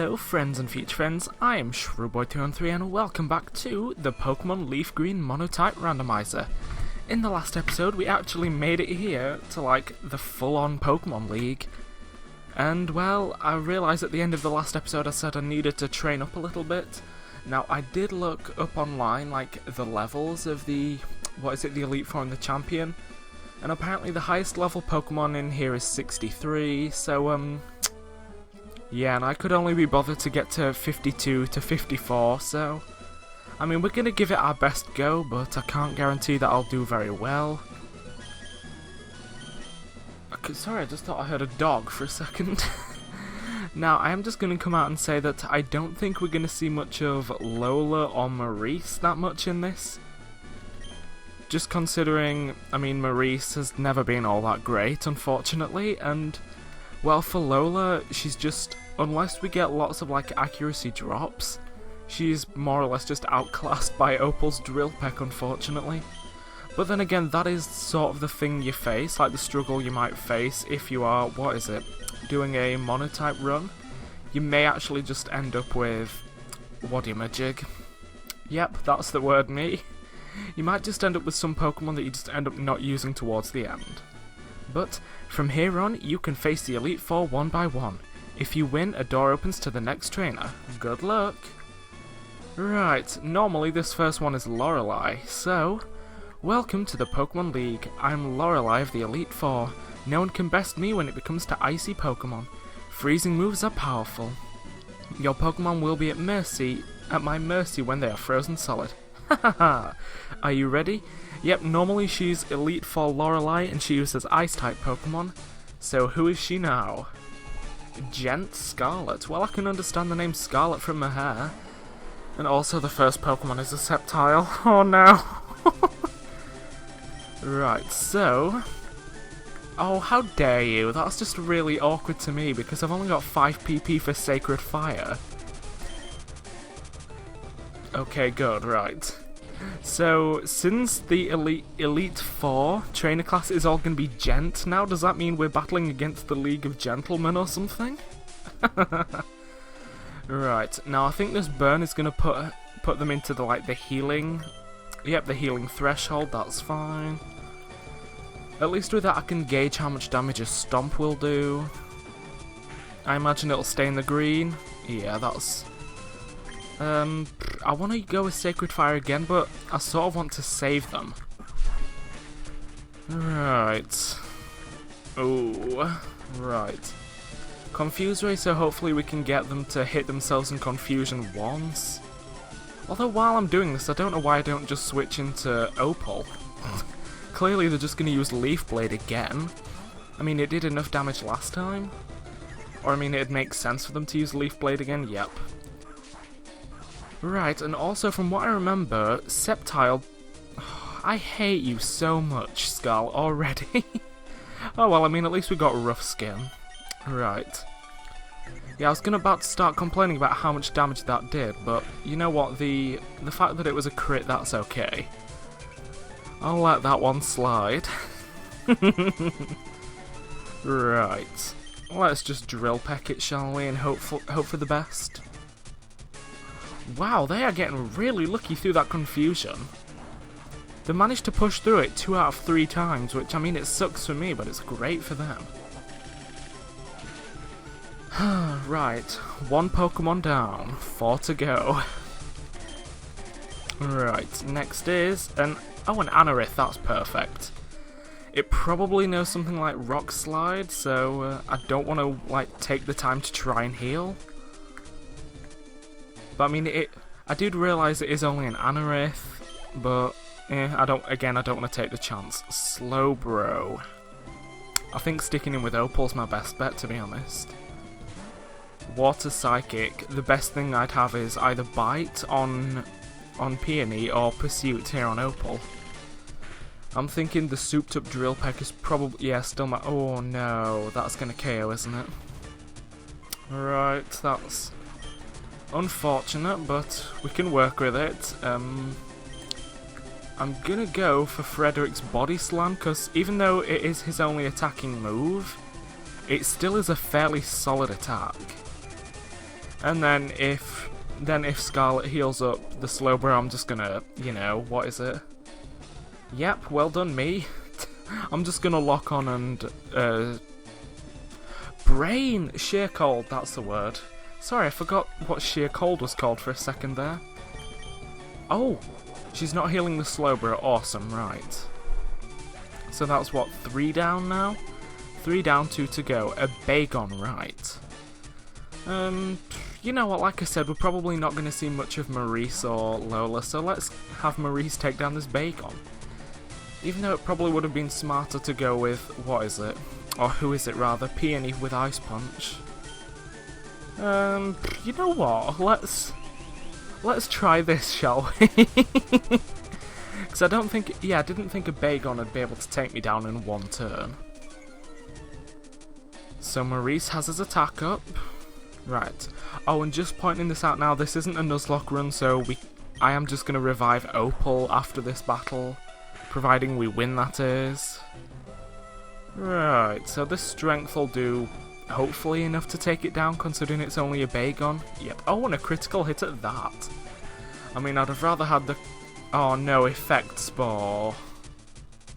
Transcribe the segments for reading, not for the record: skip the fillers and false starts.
Hello friends and future friends, I am Shrewboy213 and welcome back to the Pokemon LeafGreen Monotype Randomiser. In the last episode we actually made it here to like the full-on Pokemon League. And well, I realised at the end of the last episode I said I needed to train up a little bit. Now I did look up online like the levels of the, the Elite Four and the Champion. And apparently the highest level Pokemon in here is 63, so yeah, and I could only be bothered to get to 52 to 54, so I mean, we're going to give it our best go, but I can't guarantee that I'll do very well. Okay, sorry, I just thought I heard a dog for a second. Now, I am just going to come out and say that I don't think we're going to see much of Lola or Maurice that much in this. Just considering, I mean, Maurice has never been all that great, unfortunately, and well, for Lola, she's just, unless we get lots of like accuracy drops, she's more or less just outclassed by Opal's Drill Peck, unfortunately. But then again, that is sort of the thing you face, like the struggle you might face if you are, doing a Monotype run. You may actually just end up with Wadimajig. Yep, that's the word, me. You might just end up with some Pokemon that you just end up not using towards the end. But from here on, you can face the Elite Four one by one. If you win, a door opens to the next trainer. Good luck! Right, normally this first one is Lorelei, so welcome to the Pokemon League. I'm Lorelei of the Elite Four. No one can best me when it comes to icy Pokemon. Freezing moves are powerful. Your Pokemon will be at my mercy when they are frozen solid. Hahaha! Are you ready? Yep, normally she's Elite Four Lorelei and she uses Ice-type Pokemon. So who is she now? Gent Scarlet. Well, I can understand the name Scarlet from her hair. And also the first Pokemon is a Sceptile. Oh no! Right, so oh, how dare you? That's just really awkward to me because I've only got 5 PP for Sacred Fire. Okay, good, right. So, since the Elite Four trainer class is all going to be Gent now, does that mean we're battling against the League of Gentlemen or something? Right, now I think this burn is going to put them into the healing. Yep, the healing threshold, that's fine. At least with that I can gauge how much damage a Stomp will do. I imagine it'll stay in the green. Yeah, that's I want to go with Sacred Fire again, but I sort of want to save them. Right. Oh, right. Confuse Ray, so hopefully we can get them to hit themselves in confusion once. Although while I'm doing this, I don't know why I don't just switch into Opal. Clearly they're just going to use Leaf Blade again. I mean, it did enough damage last time. Or I mean, it'd make sense for them to use Leaf Blade again, yep. Right, and also from what I remember, Sceptile... I hate you so much, Skull, already. Oh well, I mean, at least we got Rough Skin. Right. Yeah, I was about to start complaining about how much damage that did, but you know what, the fact that it was a crit, that's okay. I'll let that one slide. Right. Let's just Drill Peck it, shall we, and hope for the best. Wow, they are getting really lucky through that confusion. They managed to push through it 2 out of 3 times, which, I mean, it sucks for me, but it's great for them. Right, 1 Pokemon down, 4 to go. Right, next is an Anorith, that's perfect. It probably knows something like Rock Slide, so I don't want to, take the time to try and heal. But I mean, I did realise it is only an Anorith, but I don't want to take the chance. Slowbro. I think sticking in with Opal's my best bet, to be honest. Water Psychic. The best thing I'd have is either Bite on Peony or Pursuit here on Opal. I'm thinking the souped up Drill Peck is probably, yeah, still my, oh no, that's gonna KO, isn't it? Right, that's unfortunate, but we can work with it. I'm gonna go for Frederick's Body Slam, because even though it is his only attacking move, it still is a fairly solid attack. And then if Scarlet heals up the Slowbro, I'm just gonna, you know, what is it? Yep, well done me. I'm just gonna lock on and Brain! Sheer Cold, that's the word. Sorry, I forgot what Sheer Cold was called for a second there. Oh! She's not healing the Slowbro, awesome, right. So that's what, 3 down now? 3 down, 2 to go. A Bagon, right. You know what, like I said, we're probably not going to see much of Maurice or Lola, so let's have Maurice take down this Bagon. Even though it probably would have been smarter to go with, what is it? Or who is it rather? Peony with Ice Punch. You know what, let's try this, shall we? Because I didn't think a Bagon would be able to take me down in 1 turn. So Maurice has his attack up. Right. Oh, and just pointing this out now, this isn't a Nuzlocke run, so I am just going to revive Opal after this battle. Providing we win, that is. Right, so this strength will do hopefully enough to take it down, considering it's only a Bagon. Yep. Oh, and a critical hit at that. I mean, I'd have rather had the... Oh no, Effect Spore.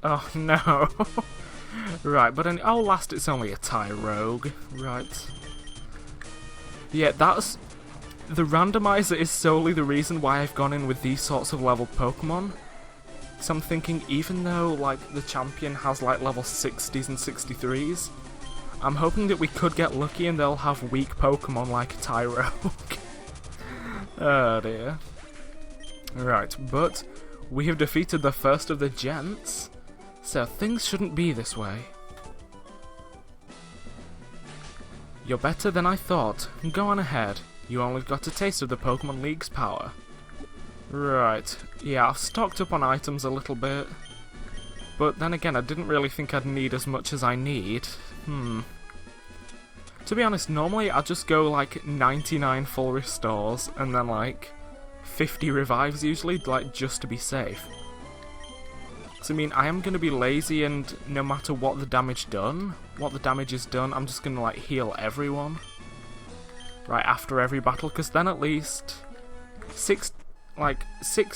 Oh no. Right, but oh, last it's only a Tyrogue. Right. Yeah, that's... The randomizer is solely the reason why I've gone in with these sorts of leveled Pokemon. So I'm thinking, even though, like, the champion has, like, level 60s and 63s, I'm hoping that we could get lucky and they'll have weak Pokemon like a Tyrogue. Oh dear. Right, but we have defeated the first of the gents, so things shouldn't be this way. You're better than I thought. Go on ahead. You only got a taste of the Pokemon League's power. Right, yeah, I've stocked up on items a little bit. But then again, I didn't really think I'd need as much as I need. To be honest, normally I'd just go like 99 full restores and then like 50 revives usually, like just to be safe. So I mean, I am going to be lazy, and no matter what the damage is done, I'm just going to like heal everyone. Right after every battle, because then at least 6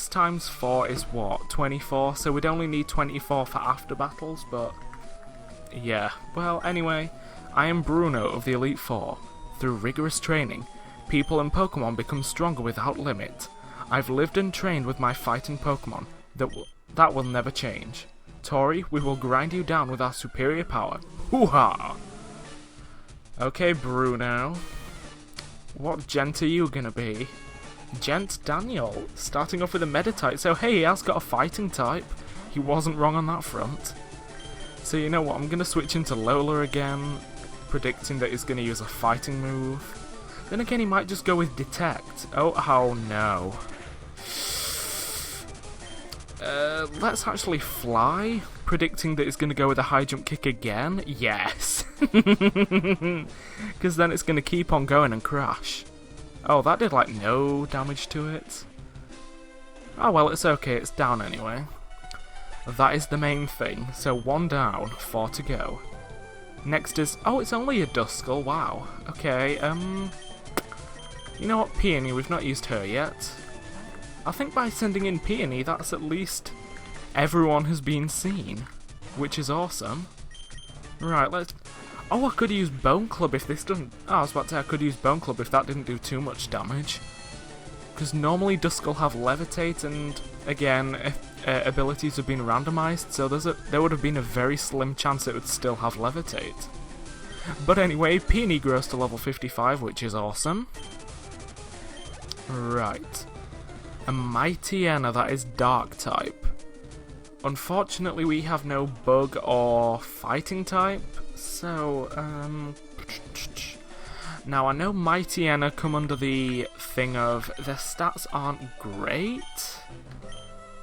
times 4 is what? 24, so we'd only need 24 for after battles, but yeah. Well, anyway, I am Bruno of the Elite Four. Through rigorous training, people and Pokemon become stronger without limit. I've lived and trained with my fighting Pokemon. That will never change. Tori, we will grind you down with our superior power. Hoo-ha! Okay, Bruno. What gent are you gonna be? Gent Daniel, starting off with a Monotype, so hey, he has got a fighting type. He wasn't wrong on that front. So you know what, I'm going to switch into Lola again, predicting that he's going to use a fighting move. Then again, he might just go with Detect. Oh no. Let's actually Fly, predicting that he's going to go with a high jump kick again. Yes. Because then it's going to keep on going and crash. Oh, that did like no damage to it. Oh well, it's okay, it's down anyway. That is the main thing. So 1 down, 4 to go. Next is... Oh, it's only a Duskull, wow. Okay, you know what, Peony, we've not used her yet. I think by sending in Peony, that's at least everyone has been seen. Which is awesome. Right, let's... Oh, I could use Bone Club if this doesn't... Oh, I was about to say I could use Bone Club if that didn't do too much damage. Because normally Duskull have Levitate, and again, abilities have been randomized, so there would have been a very slim chance it would still have Levitate. But anyway, Peony grows to level 55, which is awesome. Right. A Mightyena, that is Dark type. Unfortunately, we have no Bug or Fighting type. So, now I know Mightyena come under the thing of their stats aren't great,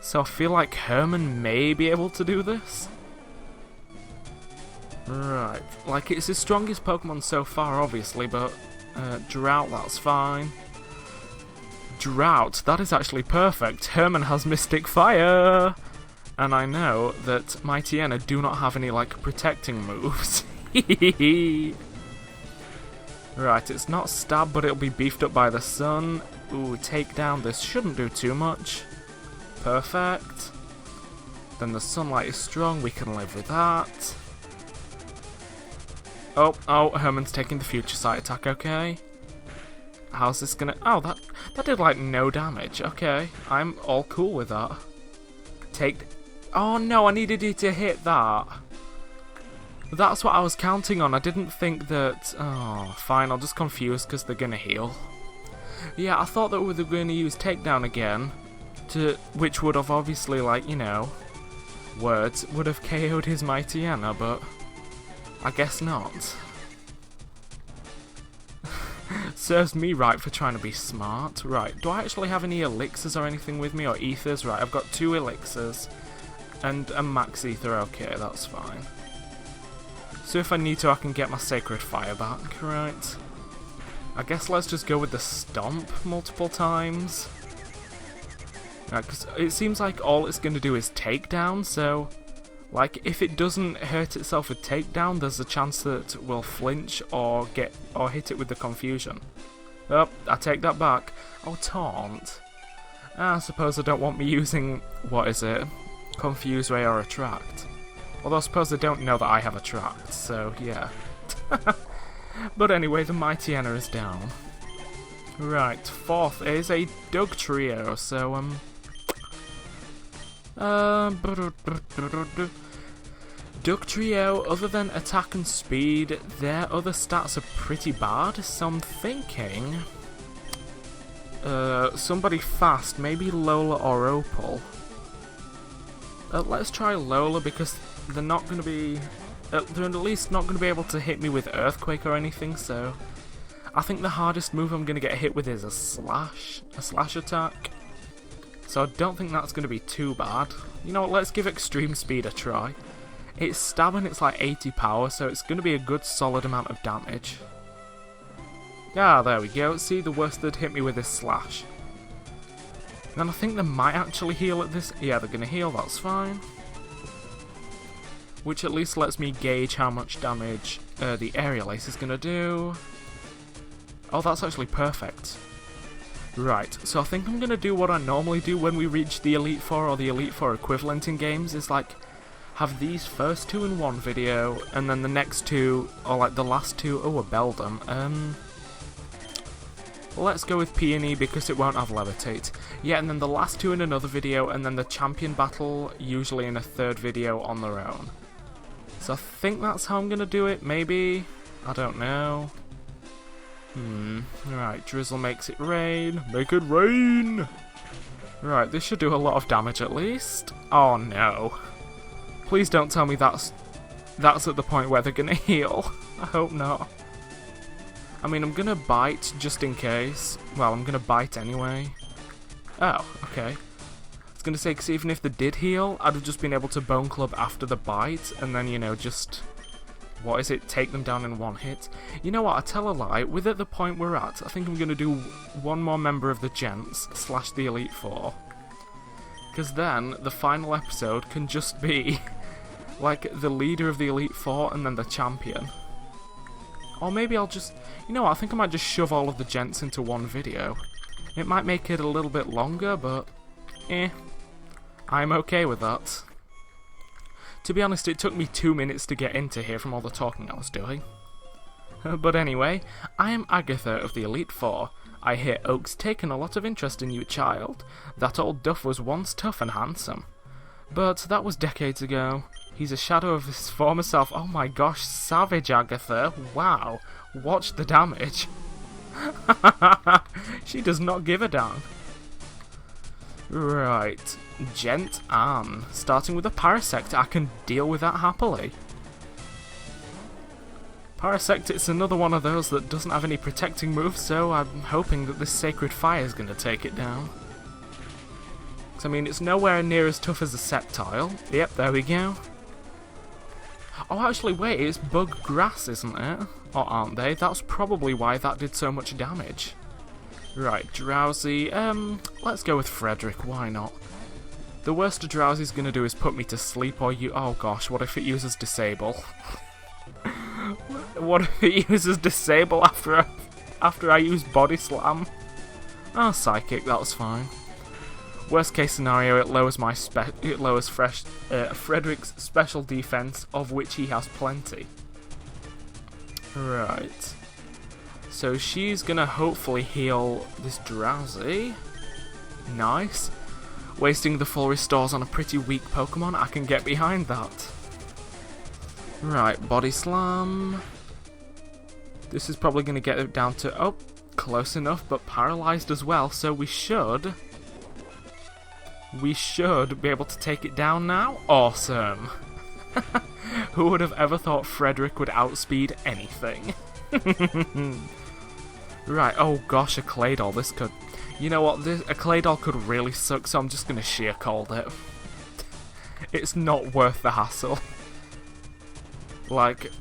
so I feel like Herman may be able to do this. Right, like it's his strongest Pokemon so far, obviously, but Drought, that's fine. Drought, that is actually perfect. Herman has Mystic Fire! And I know that Mightyena do not have any, like, protecting moves. Right, it's not stab, but it'll be beefed up by the sun. Ooh, takedown. This shouldn't do too much. Perfect. Then the sunlight is strong. We can live with that. Oh, Herman's taking the future sight attack, okay. How's this gonna... Oh, that did, like, no damage. Okay, I'm all cool with that. Oh, no, I needed you to hit that. That's what I was counting on. I didn't think that... Oh, fine, I'll just confuse because they're gonna heal. Yeah, I thought that we were going to use takedown again, which would have obviously, like, you know, words, would have KO'd his Mighty Anna, but I guess not. Serves me right for trying to be smart. Right, do I actually have any elixirs or anything with me, or ethers? Right, I've got 2 elixirs and a max ether. Okay, that's fine. So if I need to, I can get my Sacred Fire back, right? I guess let's just go with the Stomp multiple times. Right, because it seems like all it's going to do is takedown, so... Like, if it doesn't hurt itself with takedown, there's a chance that we'll flinch or hit it with the confusion. Oh, I take that back. Oh, taunt. I suppose I don't want me using... What is it? Confuse Ray or Attract. Although I suppose they don't know that I have Attract, so yeah. But anyway, the Mighty Anna is down. Right, 4th is a Doug Trio, so, Doug Trio, other than attack and speed, their other stats are pretty bad, so I'm thinking... somebody fast, maybe Lola or Opal. Let's try Lola because they're not going to be... they're at least not going to be able to hit me with Earthquake or anything, so... I think the hardest move I'm going to get hit with is a slash attack. So I don't think that's going to be too bad. You know what, let's give Extreme Speed a try. It's stab and it's like 80 power, so it's going to be a good solid amount of damage. Ah, there we go. See, the worst they'd hit me with is slash. And I think they might actually heal at this. Yeah, they're going to heal, that's fine. Which at least lets me gauge how much damage the Aerial Ace is going to do. Oh, that's actually perfect. Right, so I think I'm going to do what I normally do when we reach the Elite Four or the Elite Four equivalent in games, is like have these first 2 in one video, and then the next 2, or like the last 2, oh, a Beldam. Let's go with Peony because it won't have Levitate. Yeah, and then the last 2 in another video, and then the Champion Battle usually in a 3rd video on their own. So I think that's how I'm going to do it, maybe? I don't know. Right, Drizzle makes it rain. Make it rain! Right, this should do a lot of damage at least. Oh no. Please don't tell me that's at the point where they're gonna heal. I hope not. I mean, I'm gonna bite just in case. Well, I'm gonna bite anyway. Oh, okay. I was gonna say, because even if they did heal, I'd have just been able to Bone Club after the bite, and then, you know, just... What is it? Take them down in 1 hit. You know what? I tell a lie. With at the point we're at, I think I'm going to do 1 more member of the Gents / the Elite Four. Because then the final episode can just be like the leader of the Elite Four and then the champion. Or maybe I'll just... You know what? I think I might just shove all of the Gents into 1 video. It might make it a little bit longer, but... I'm okay with that. To be honest, it took me 2 minutes to get into here from all the talking I was doing. But anyway, I am Agatha of the Elite Four. I hear Oak's taken a lot of interest in you, child. That old Duff was once tough and handsome. But that was decades ago. He's a shadow of his former self. Oh my gosh, savage Agatha. Wow, watch the damage. She does not give a damn. Right, Gent Anne. Starting with a Parasect, I can deal with that happily. Parasect, it's another one of those that doesn't have any protecting moves, so I'm hoping that this Sacred Fire is going to take it down. Because, I mean, it's nowhere near as tough as a Sceptile. Yep, there we go. Oh, actually, wait, it's Bug Grass, isn't it? Or aren't they? That's probably why that did so much damage. Right, Drowsy, let's go with Frederick, why not? The worst a Drowsy's gonna do is put me to sleep or oh gosh, what if it uses Disable? What if it uses disable after I use body slam? Oh, psychic, that's fine. Worst case scenario, it lowers Frederick's special defense, of which he has plenty. Right. So she's gonna hopefully heal this Drowsy. Nice. Wasting the full restores on a pretty weak Pokemon, I can get behind that. Right, body slam. This is probably gonna get it down to, oh, close enough, but paralyzed as well, so we should be able to take it down now. Awesome. Who would have ever thought Frederick would outspeed anything? Right, oh gosh, a Claydol, this could... You know what, a Claydol could really suck, so I'm just going to sheer cold it. It's not worth the hassle. Like,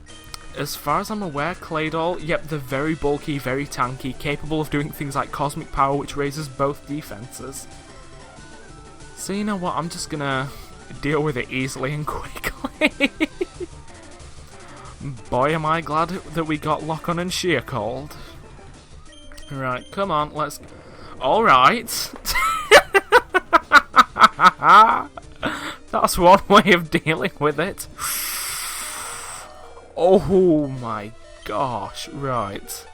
as far as I'm aware, Claydol, yep, they're very bulky, very tanky, capable of doing things like Cosmic Power, which raises both defenses. So you know what, I'm just going to deal with it easily and quickly. Boy, am I glad that we got Lock On and Sheer Cold. Right, come on, let's... Alright. That's one way of dealing with it. Oh my gosh, right.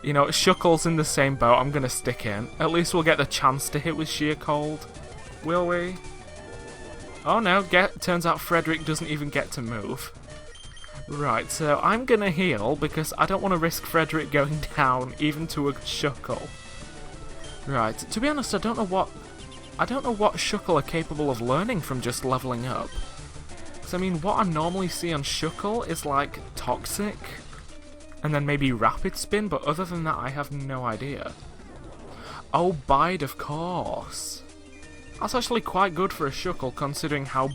You know, Shuckle's in the same boat, I'm gonna stick in. At least we'll get the chance to hit with Sheer Cold. Will we? Oh no, turns out Frederick doesn't even get to move. Right, so I'm gonna heal because I don't want to risk Frederick going down even to a Shuckle. Right, to be honest, I don't know what Shuckle are capable of learning from just leveling up. Because I mean, what I normally see on Shuckle is like Toxic, and then maybe Rapid Spin, but other than that I have no idea. Oh, Bide, of course. That's actually quite good for a Shuckle considering how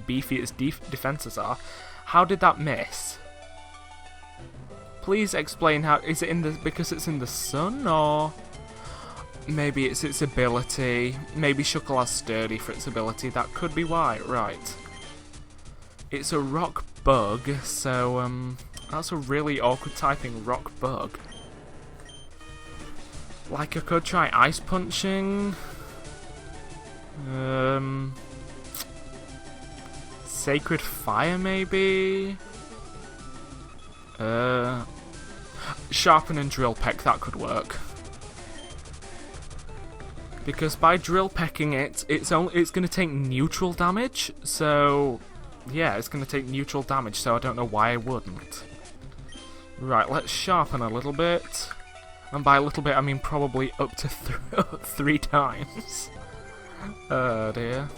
beefy its defenses are. How did that miss? Please explain how. Is it because it's in the sun, or maybe it's its ability? Maybe Shuckle has Sturdy for its ability. That could be why. Right. It's a rock bug, so that's a really awkward typing rock bug. Like I could try ice punching. Sacred Fire, maybe? Sharpen and Drill Peck, that could work. Because by Drill Pecking it's going to take neutral damage, so... Yeah, it's going to take neutral damage, so I don't know why I wouldn't. Right, let's sharpen a little bit. And by a little bit, I mean probably up to 3 times. Oh dear.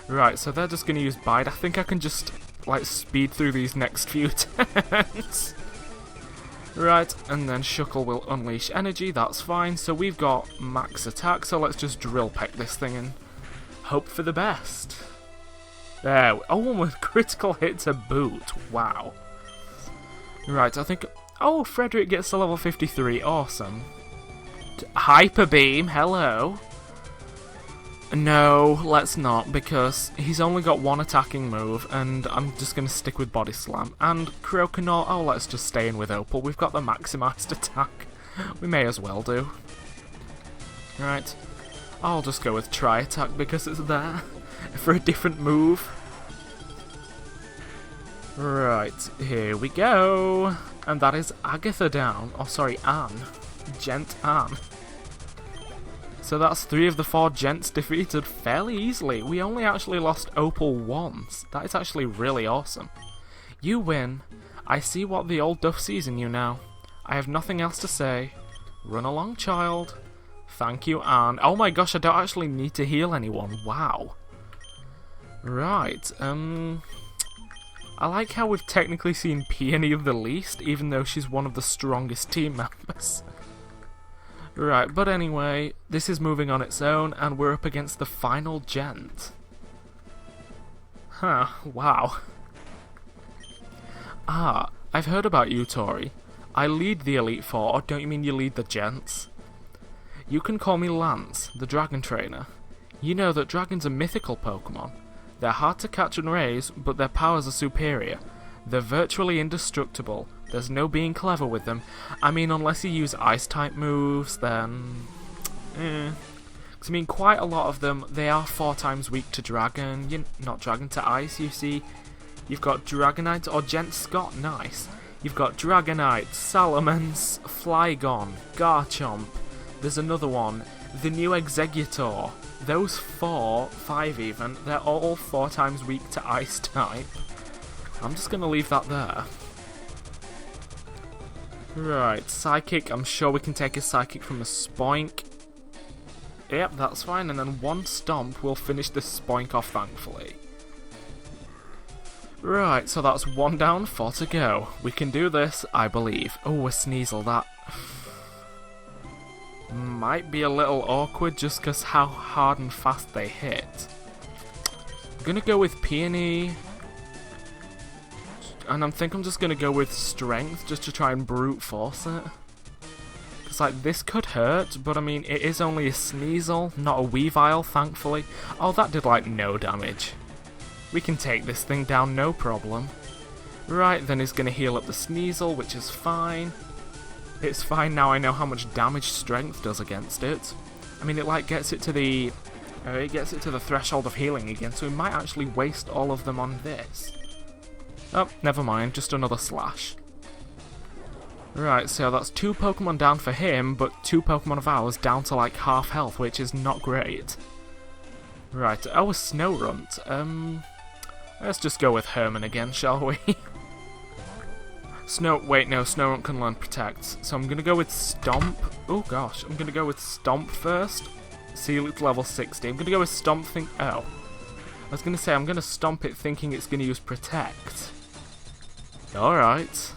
Right, so they're just going to use Bide. I think I can just, like, speed through these next few turns. Right, and then Shuckle will unleash energy, that's fine. So we've got max attack, so let's just Drill Peck this thing and hope for the best. There, oh, with critical hit to boot, wow. Right, I think, oh, Frederick gets to level 53, awesome. Hyper Beam, hello. No, let's not, because he's only got one attacking move, and I'm just going to stick with Body Slam. And Croconaw, oh, let's just stay in with Opal. We've got the maximised attack. We may as well do. Right, I'll just go with Tri-Attack because it's there, for a different move. Right, here we go. And that is Agatha down. Oh, sorry, Anne. Gent Anne. So that's 3 of the 4 gents defeated fairly easily. We only actually lost Opal once. That is actually really awesome. You win. I see what the old Duff sees in you now. I have nothing else to say. Run along, child. Thank you, Anne. Oh my gosh, I don't actually need to heal anyone. Wow. Right, I like how we've technically seen Peony of the least, even though she's one of the strongest team members. Right, but anyway, this is moving on its own, and we're up against the final gent. Huh, wow. Ah, I've heard about you, Tori. I lead the Elite Four, or don't you mean you lead the gents? You can call me Lance, the Dragon Trainer. You know that dragons are mythical Pokemon. They're hard to catch and raise, but their powers are superior. They're virtually indestructible. There's no being clever with them. I mean, unless you use ice-type moves, then... 'Cause, I mean, quite a lot of them, they are 4 times weak to dragon. Not dragon, to ice, you see. You've got Dragonite or Gent Scott, nice. You've got Dragonite, Salamence, Flygon, Garchomp. There's another one, the new Executor. Those 5 even, they're all 4 times weak to ice type. I'm just gonna leave that there. Right, Psychic, I'm sure we can take a Psychic from a Spoink. Yep, that's fine, and then 1 Stomp will finish this Spoink off, thankfully. Right, so that's 1 down, 4 to go. We can do this, I believe. Oh, a Sneasel, that might be a little awkward just because how hard and fast they hit. I'm gonna go with Peony. And I think I'm just gonna go with Strength just to try and brute force it. Because, like, this could hurt, but I mean, it is only a Sneasel, not a Weavile, thankfully. Oh, that did, like, no damage. We can take this thing down, no problem. Right, then he's gonna heal up the Sneasel, which is fine. It's fine now I know how much damage Strength does against it. I mean, it, like, gets it to the threshold of healing again, so we might actually waste all of them on this. Oh, never mind, just another Slash. Right, so that's 2 Pokemon down for him, but 2 Pokemon of ours down to like half health, which is not great. Right, oh, a Snorunt. Let's just go with Herman again, shall we? Wait, no, Snorunt can learn Protect, so I'm gonna go with Stomp. Oh gosh, I'm gonna go with Stomp first. Seal it to level 60. I'm gonna go with Stomp, I was gonna say, I'm gonna Stomp it thinking it's gonna use Protect. Alright.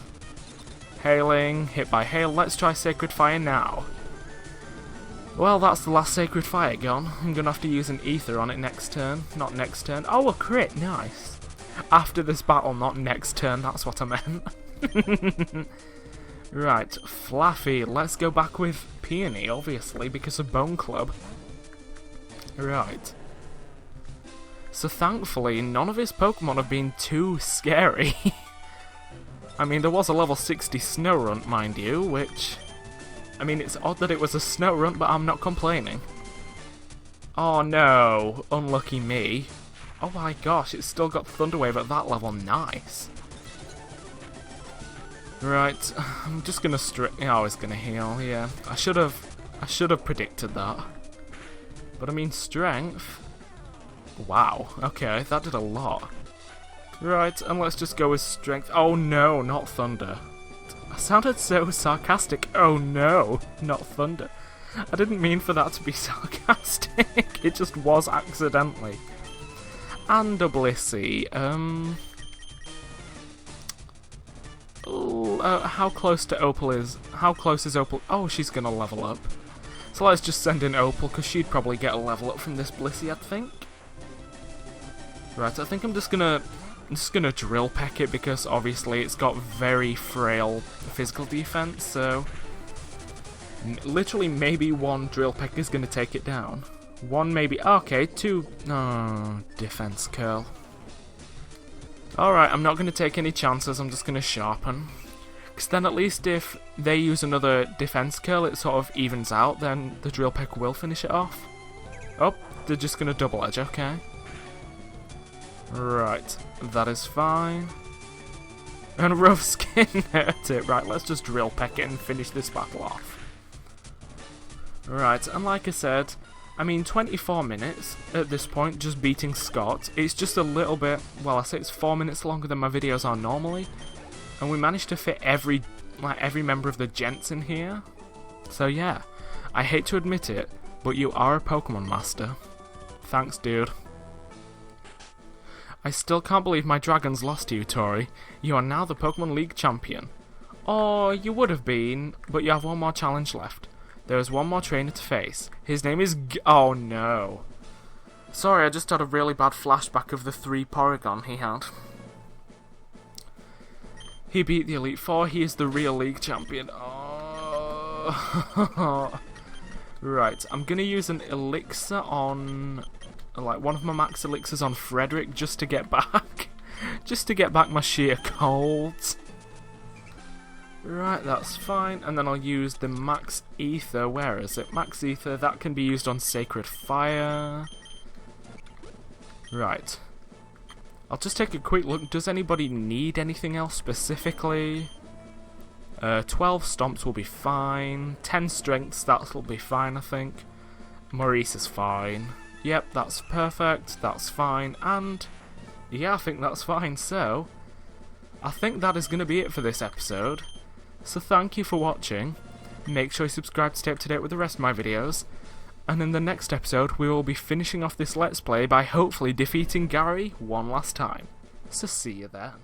Hailing, hit by Hail. Let's try Sacred Fire now. Well, that's the last Sacred Fire gone. I'm gonna have to use an Ether on it next turn. Not next turn. Oh, a crit, nice. After this battle, not next turn, that's what I meant. Right, Flaffy. Let's go back with Peony, obviously, because of Bone Club. Right. So thankfully, none of his Pokemon have been too scary. I mean, there was a level 60 Snorunt, mind you, which... I mean, it's odd that it was a Snorunt, but I'm not complaining. Oh no, unlucky me. Oh my gosh, it's still got Thunder Wave at that level, nice. Right, I'm just gonna I was gonna heal, yeah. I should have predicted that. But I mean, Strength... Wow, okay, that did a lot. Right, and let's just go with Strength. Oh no, not Thunder. I sounded so sarcastic. Oh no, not Thunder. I didn't mean for that to be sarcastic. It just was accidentally. And a Blissey. How close to Opal is... How close is Opal? Oh, she's gonna level up. So let's just send in Opal, because she'd probably get a level up from this Blissey, I think. Right, I think I'm just gonna Drill Peck it, because obviously it's got very frail physical defense, so... Literally maybe 1 Drill Peck is gonna take it down. 1 maybe... Okay, 2... Oh, Defense Curl. Alright, I'm not gonna take any chances, I'm just gonna Sharpen. Because then at least if they use another Defense Curl, it sort of evens out, then the Drill Peck will finish it off. Oh, they're just gonna Double Edge, okay. Right, that is fine. And Rough Skin hurt it. Right, let's just Drill Peck it and finish this battle off. Right, and like I said, I mean 24 minutes at this point, just beating Scott. It's just a little bit, well I say it's 4 minutes longer than my videos are normally. And we managed to fit every member of the gents in here. So yeah, I hate to admit it, but you are a Pokemon Master. Thanks, dude. I still can't believe my dragons lost to you, Tori. You are now the Pokemon League champion. Oh, you would have been, but you have 1 more challenge left. There is 1 more trainer to face. His name is oh no. Sorry, I just had a really bad flashback of the 3 Porygon he had. He beat the Elite Four, he is the real League champion. Oh. Right, I'm gonna use an Elixir on... Like, one of my max elixirs on Frederick just to get back. Just to get back my sheer colds. Right, that's fine. And then I'll use the max ether. Where is it? Max ether, that can be used on sacred fire. Right. I'll just take a quick look. Does anybody need anything else specifically? 12 stomps will be fine. 10 strengths, that'll be fine, I think. Maurice is fine. Yep, that's perfect. That's fine. And yeah, I think that's fine. So I think that is going to be it for this episode. So thank you for watching. Make sure you subscribe to stay up to date with the rest of my videos. And in the next episode, we will be finishing off this Let's Play by hopefully defeating Gary one last time. So see you then.